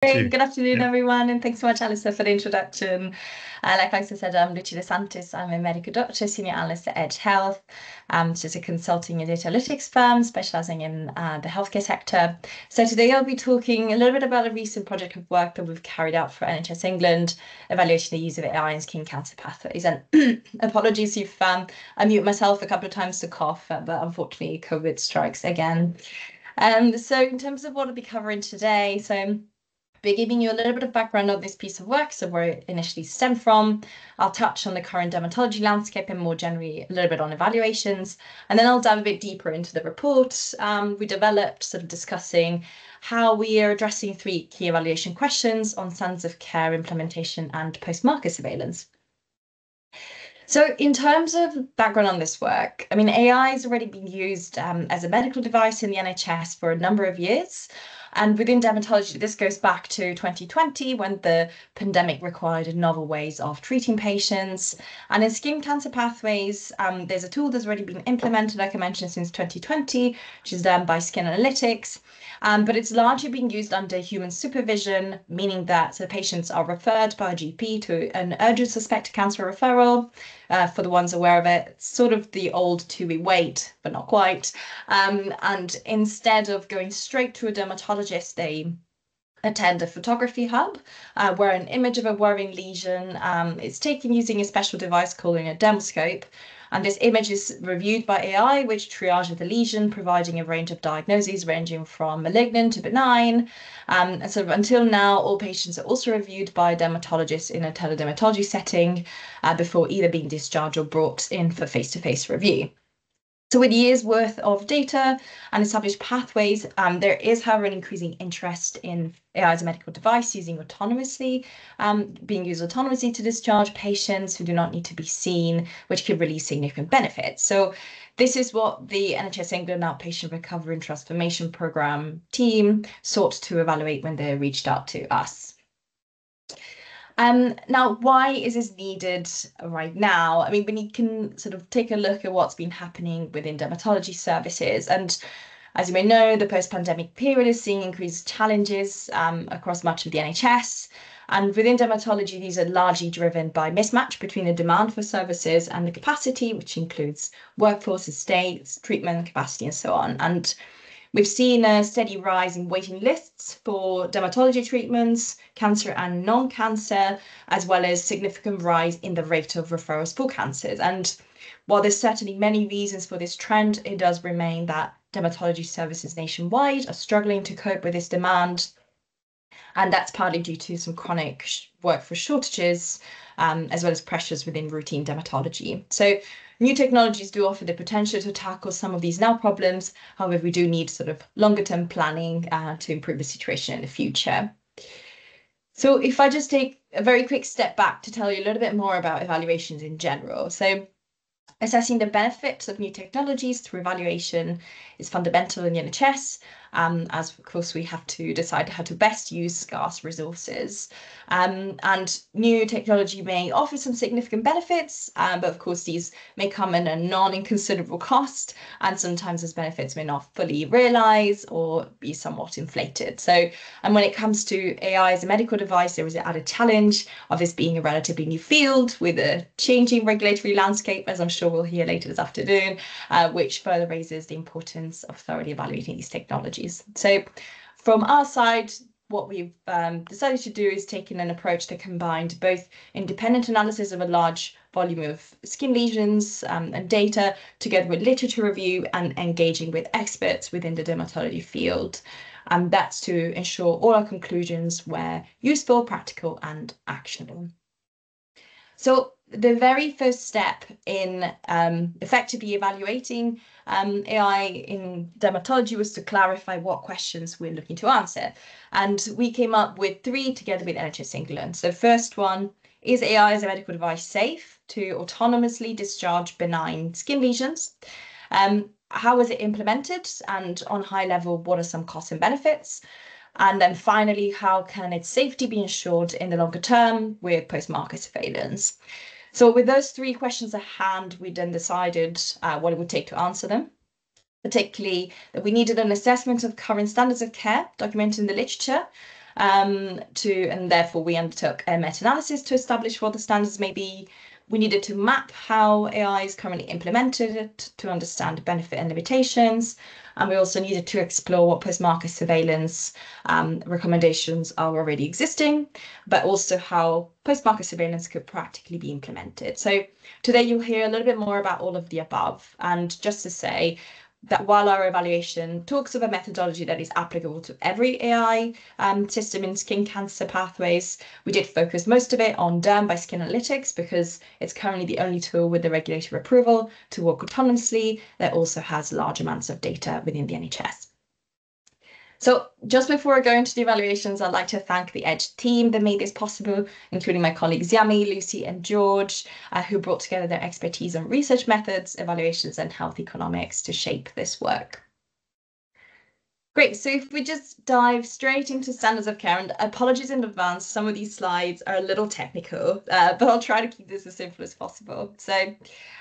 Great. Two. Good afternoon, Yeah. everyone, and thanks so much, Alistair, for the introduction. Like I said, I'm Lucia De Santis. I'm a medical doctor, senior analyst at Edge Health, which is a consulting and data analytics firm specializing in the healthcare sector. So today I'll be talking a little bit about a recent project of work that we've carried out for NHS England, evaluating the use of AI in skin cancer pathways. And apologies if I mute myself a couple of times to cough, but unfortunately COVID strikes again. So in terms of what I'll be covering today, be giving you a little bit of background on this piece of work, so where it initially stemmed from. I'll touch on the current dermatology landscape and more generally a little bit on evaluations, and then I'll dive a bit deeper into the report we developed, sort of discussing how we are addressing three key evaluation questions on standards of care implementation and post-market surveillance. So in terms of background on this work, I mean, AI has already been used as a medical device in the NHS for a number of years. And within dermatology, this goes back to 2020 when the pandemic required novel ways of treating patients. And in skin cancer pathways, there's a tool that's already been implemented, like I mentioned, since 2020, which is done by Skin Analytics. But it's largely being used under human supervision, meaning that the patients are referred by a GP to an urgent suspected cancer referral. For the ones aware of it, it's sort of the old two-way wait, but not quite. And instead of going straight to a dermatologist, they attend a photography hub where an image of a worrying lesion is taken using a special device called a dermoscope. And this image is reviewed by AI, which triages the lesion, providing a range of diagnoses ranging from malignant to benign. And so until now, all patients are also reviewed by dermatologists in a teledermatology setting before either being discharged or brought in for face-to-face review. So with years worth of data and established pathways, there is, however, an increasing interest in AI as a medical device being used autonomously to discharge patients who do not need to be seen, which could release significant benefits. So this is what the NHS England Outpatient Recovery and Transformation Programme team sought to evaluate when they reached out to us. Now, why is this needed right now? I mean, when you can sort of take a look at what's been happening within dermatology services, and as you may know, the post-pandemic period is seeing increased challenges across much of the NHS. And within dermatology, these are largely driven by mismatch between the demand for services and the capacity, which includes workforce, estates, treatment capacity, and so on. And we've seen a steady rise in waiting lists for dermatology treatments, cancer and non-cancer, as well as significant rise in the rate of referrals for cancers. And while there's certainly many reasons for this trend, it does remain that dermatology services nationwide are struggling to cope with this demand. And that's partly due to some chronic workforce shortages, as well as pressures within routine dermatology. So new technologies do offer the potential to tackle some of these now problems. However, we do need sort of longer term planning to improve the situation in the future. So if I just take a very quick step back to tell you a little bit more about evaluations in general. So assessing the benefits of new technologies through evaluation is fundamental in the NHS, as of course we have to decide how to best use scarce resources. And new technology may offer some significant benefits, but of course these may come at a non-inconsiderable cost, and sometimes those benefits may not fully realise or be somewhat inflated. So, and when it comes to AI as a medical device, there is an added challenge of this being a relatively new field with a changing regulatory landscape, as I'm sure we'll hear later this afternoon, which further raises the importance of thoroughly evaluating these technologies. So from our side, what we've decided to do is taking an approach that combined both independent analysis of a large volume of skin lesions and data, together with literature review and engaging with experts within the dermatology field. And that's to ensure all our conclusions were useful, practical, and actionable. So the very first step in effectively evaluating AI in dermatology was to clarify what questions we're looking to answer. And we came up with three together with NHS England. So the first one, is AI as a medical device safe to autonomously discharge benign skin lesions? How was it implemented? And on high level, what are some costs and benefits? And then finally, how can its safety be ensured in the longer term with post-market surveillance? So with those three questions at hand, we then decided what it would take to answer them, particularly that we needed an assessment of current standards of care documented in the literature, and therefore we undertook a meta-analysis to establish what the standards may be. We needed to map how AI is currently implemented to understand the benefit and limitations. And we also needed to explore what post-market surveillance recommendations are already existing, but also how post-market surveillance could practically be implemented. So today you'll hear a little bit more about all of the above. And just to say, that while our evaluation talks of a methodology that is applicable to every AI system in skin cancer pathways, we did focus most of it on derm by skin analytics because it's currently the only tool with the regulatory approval to work autonomously that also has large amounts of data within the NHS. So just before I go into the evaluations, I'd like to thank the EDGE team that made this possible, including my colleagues Yami, Lucy, and George, who brought together their expertise on research methods, evaluations, and health economics to shape this work. Great, so if we just dive straight into standards of care, and apologies in advance, some of these slides are a little technical, but I'll try to keep this as simple as possible. So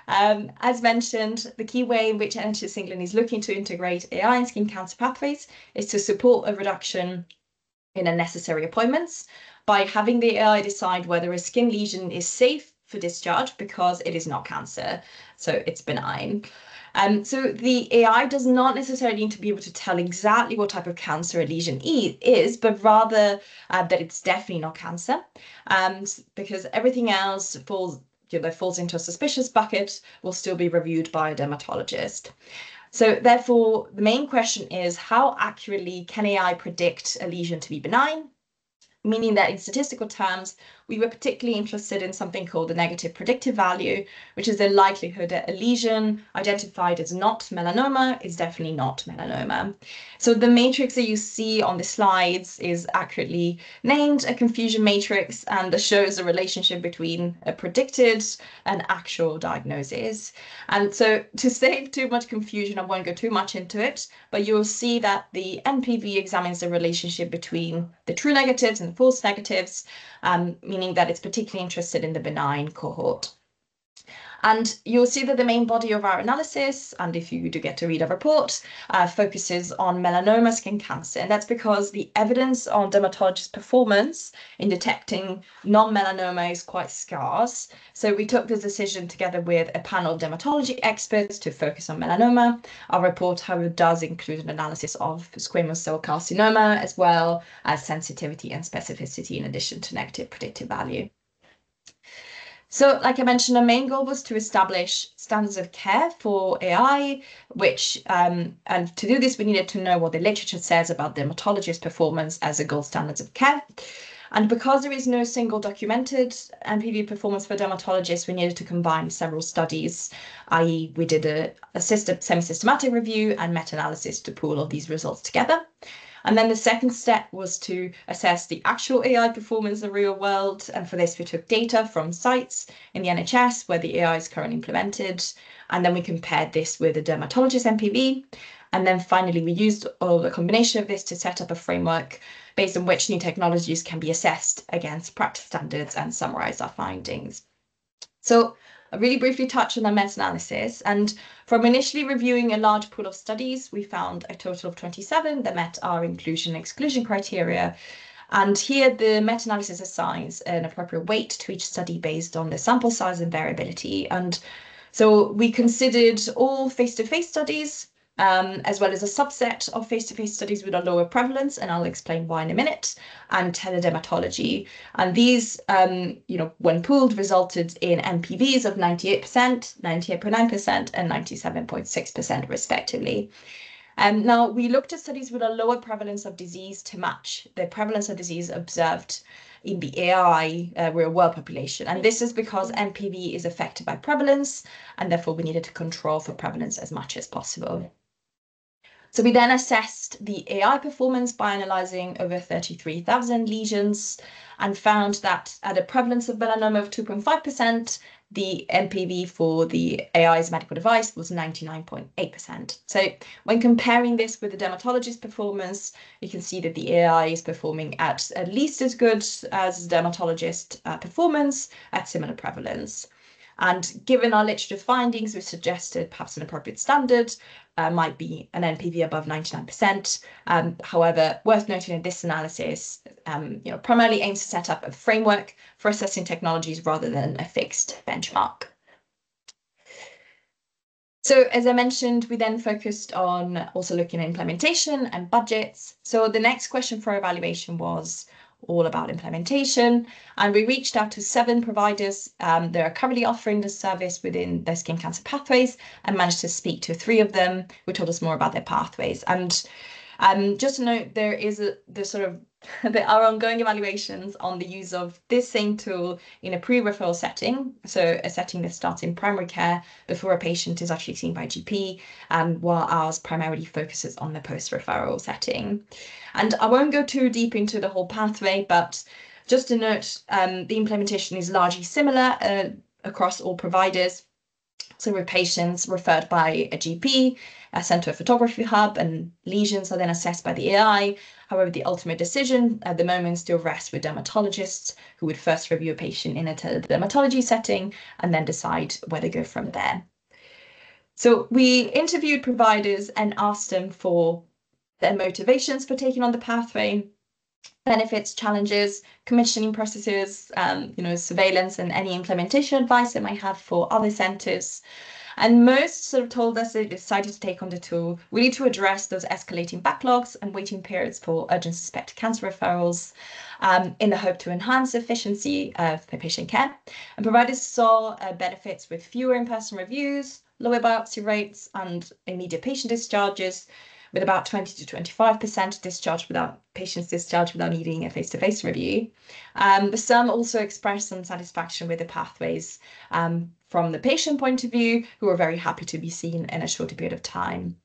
as mentioned, the key way in which NHS England is looking to integrate AI in skin cancer pathways is to support a reduction in unnecessary appointments by having the AI decide whether a skin lesion is safe for discharge because it is not cancer, so it's benign. So the AI does not necessarily need to be able to tell exactly what type of cancer a lesion is, but rather that it's definitely not cancer, because everything else that falls into a suspicious bucket will still be reviewed by a dermatologist. So therefore, the main question is, how accurately can AI predict a lesion to be benign? Meaning that in statistical terms, we were particularly interested in something called the negative predictive value, which is the likelihood that a lesion identified as not melanoma is definitely not melanoma. So the matrix that you see on the slides is accurately named a confusion matrix and shows the relationship between a predicted and actual diagnosis. And so to save too much confusion, I won't go too much into it, but you'll see that the NPV examines the relationship between the true negatives and false negatives, meaning that it's particularly interested in the benign cohort. And you'll see that the main body of our analysis, and if you do get to read a report, focuses on melanoma skin cancer. And that's because the evidence on dermatologist performance in detecting non-melanoma is quite scarce. So we took the decision together with a panel of dermatology experts to focus on melanoma. Our report, however, does include an analysis of squamous cell carcinoma, as well as sensitivity and specificity in addition to negative predictive value. So, like I mentioned, our main goal was to establish standards of care for AI, which, and to do this, we needed to know what the literature says about dermatologist performance as a gold standards of care. And because there is no single documented NPV performance for dermatologists, we needed to combine several studies, i.e. we did a semi-systematic review and meta-analysis to pull all of these results together. And then the second step was to assess the actual AI performance in the real world. And for this, we took data from sites in the NHS where the AI is currently implemented. And then we compared this with a dermatologist NPV. And then finally, we used a combination of this to set up a framework based on which new technologies can be assessed against practice standards and summarize our findings. So I'll really briefly touch on the meta-analysis, and from initially reviewing a large pool of studies, we found a total of 27 that met our inclusion and exclusion criteria. And here the meta-analysis assigns an appropriate weight to each study based on the sample size and variability. And so we considered all face-to-face studies, as well as a subset of face-to-face studies with a lower prevalence, and I'll explain why in a minute, and teledermatology. And these, when pooled, resulted in NPVs of 98%, 98.9%, and 97.6% respectively. Now, we looked at studies with a lower prevalence of disease to match the prevalence of disease observed in the AI real-world population. And this is because NPV is affected by prevalence, and therefore we needed to control for prevalence as much as possible. So we then assessed the AI performance by analysing over 33,000 lesions and found that at a prevalence of melanoma of 2.5%, the NPV for the AI's medical device was 99.8%. So when comparing this with the dermatologist performance, you can see that the AI is performing at least as good as dermatologist performance at similar prevalence. And given our literature findings, we suggested perhaps an appropriate standard might be an NPV above 99%. However, worth noting in this analysis, primarily aims to set up a framework for assessing technologies rather than a fixed benchmark. So as I mentioned, we then focused on also looking at implementation and budgets. So the next question for our evaluation was all about implementation. And we reached out to 7 providers that are currently offering the service within their skin cancer pathways and managed to speak to 3 of them who told us more about their pathways. And just to note, there are ongoing evaluations on the use of this same tool in a pre-referral setting, so a setting that starts in primary care before a patient is actually seen by a GP, while ours primarily focuses on the post-referral setting. And I won't go too deep into the whole pathway, but just to note, the implementation is largely similar across all providers. So with patients referred by a GP, sent to a photography hub, and lesions are then assessed by the AI. However, the ultimate decision at the moment still rests with dermatologists, who would first review a patient in a dermatology setting and then decide where to go from there. So we interviewed providers and asked them for their motivations for taking on the pathway, benefits, challenges, commissioning processes, surveillance, and any implementation advice they might have for other centres. And most sort of told us they decided to take on the tool really to address those escalating backlogs and waiting periods for urgent suspected cancer referrals, in the hope to enhance the efficiency of the patient care. And providers saw benefits with fewer in-person reviews, lower biopsy rates, and immediate patient discharges, with about 20 to 25% patients discharged without needing a face-to-face review. But some also expressed some satisfaction with the pathways from the patient point of view, who were very happy to be seen in a shorter period of time.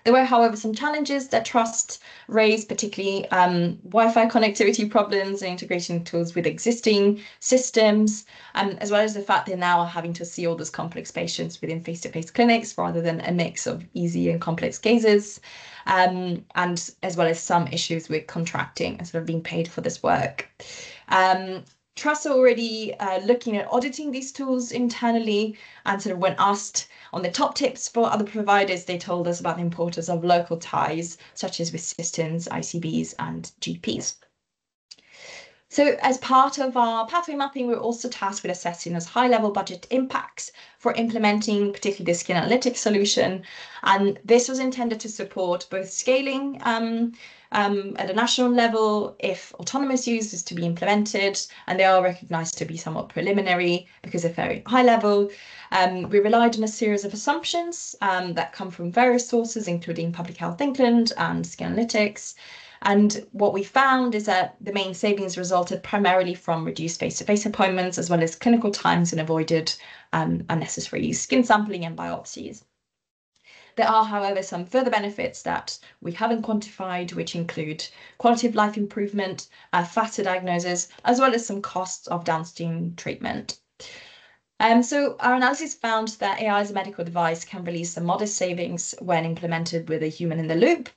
There were, however, some challenges that trust raised, particularly Wi-Fi connectivity problems and integrating tools with existing systems, as well as the fact they now are having to see all those complex patients within face-to-face clinics rather than a mix of easy and complex cases, and as well as some issues with contracting and sort of being paid for this work. Trusts are already looking at auditing these tools internally, and sort of when asked on the top tips for other providers, they told us about the importance of local ties, such as with systems, ICBs, and GPs. So as part of our pathway mapping, we're also tasked with assessing those high-level budget impacts for implementing particularly the skin analytics solution. And this was intended to support both scaling at a national level if autonomous use is to be implemented, and they are recognised to be somewhat preliminary because they're very high level. We relied on a series of assumptions that come from various sources, including Public Health England and Skin Analytics. And what we found is that the main savings resulted primarily from reduced face-to-face appointments, as well as clinical times and avoided unnecessary skin sampling and biopsies. There are, however, some further benefits that we haven't quantified, which include quality of life improvement, faster diagnosis, as well as some costs of downstream treatment. So our analysis found that AI as a medical device can release some modest savings when implemented with a human in the loop,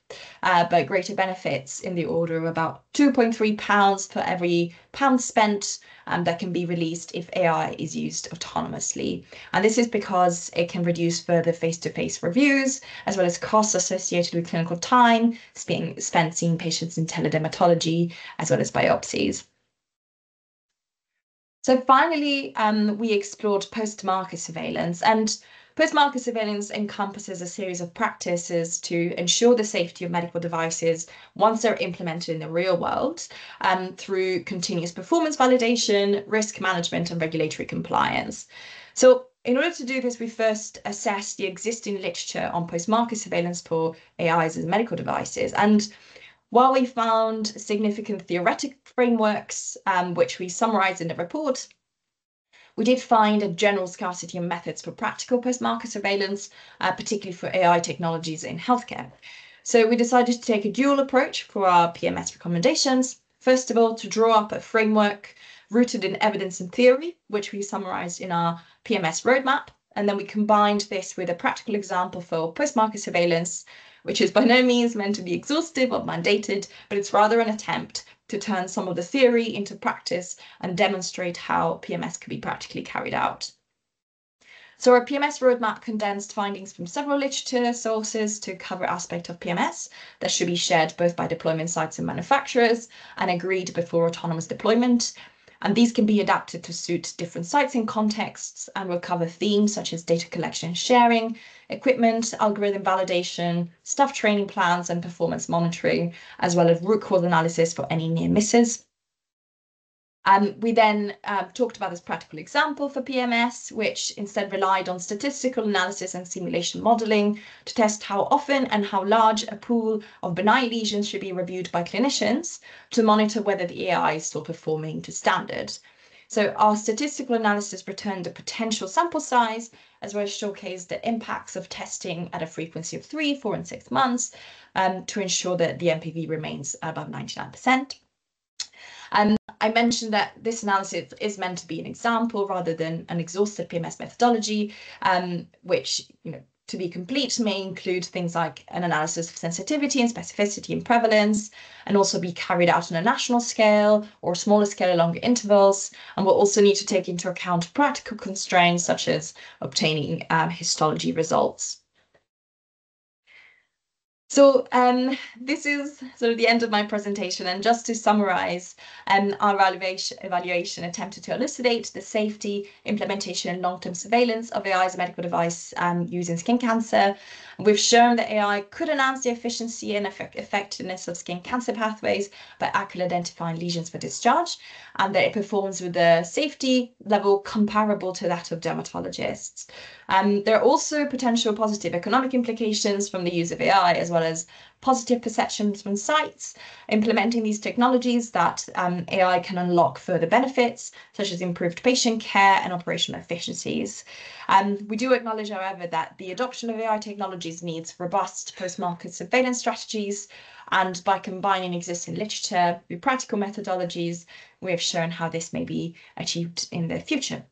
but greater benefits in the order of about £2.3 for every pound spent that can be released if AI is used autonomously. And this is because it can reduce further face-to-face reviews, as well as costs associated with clinical time spent seeing patients in teledermatology, as well as biopsies. So finally, we explored post-market surveillance, and post-market surveillance encompasses a series of practices to ensure the safety of medical devices once they're implemented in the real world, through continuous performance validation, risk management, and regulatory compliance. So in order to do this, we first assessed the existing literature on post-market surveillance for AIs as medical devices. And while we found significant theoretic frameworks, which we summarised in the report, we did find a general scarcity of methods for practical post-market surveillance, particularly for AI technologies in healthcare. So we decided to take a dual approach for our PMS recommendations. First of all, to draw up a framework rooted in evidence and theory, which we summarised in our PMS roadmap. And then we combined this with a practical example for post-market surveillance, which is by no means meant to be exhaustive or mandated, but it's rather an attempt to turn some of the theory into practice and demonstrate how PMS can be practically carried out. So our PMS roadmap condensed findings from several literature sources to cover aspects of PMS that should be shared both by deployment sites and manufacturers and agreed before autonomous deployment. And these can be adapted to suit different sites and contexts and will cover themes such as data collection and sharing, equipment, algorithm validation, staff training plans and performance monitoring, as well as root cause analysis for any near misses. We then talked about this practical example for PMS, which instead relied on statistical analysis and simulation modeling to test how often and how large a pool of benign lesions should be reviewed by clinicians to monitor whether the AI is still performing to standard. So our statistical analysis returned a potential sample size, as well as showcased the impacts of testing at a frequency of 3, 4, and 6 months to ensure that the MPV remains above 99%. I mentioned that this analysis is meant to be an example rather than an exhaustive PMS methodology, which, to be complete, may include things like an analysis of sensitivity and specificity and prevalence, and also be carried out on a national scale or smaller scale at longer intervals. And we'll also need to take into account practical constraints such as obtaining histology results. So this is sort of the end of my presentation, and just to summarize, our evaluation attempted to elucidate the safety, implementation and long-term surveillance of AI as a medical device used in skin cancer. We've shown that AI could enhance the efficiency and effectiveness of skin cancer pathways by accurately identifying lesions for discharge, and that it performs with a safety level comparable to that of dermatologists. There are also potential positive economic implications from the use of AI, as well as positive perceptions from sites implementing these technologies that AI can unlock further benefits, such as improved patient care and operational efficiencies. We do acknowledge, however, that the adoption of AI technologies needs robust post-market surveillance strategies, and by combining existing literature with practical methodologies, we have shown how this may be achieved in the future.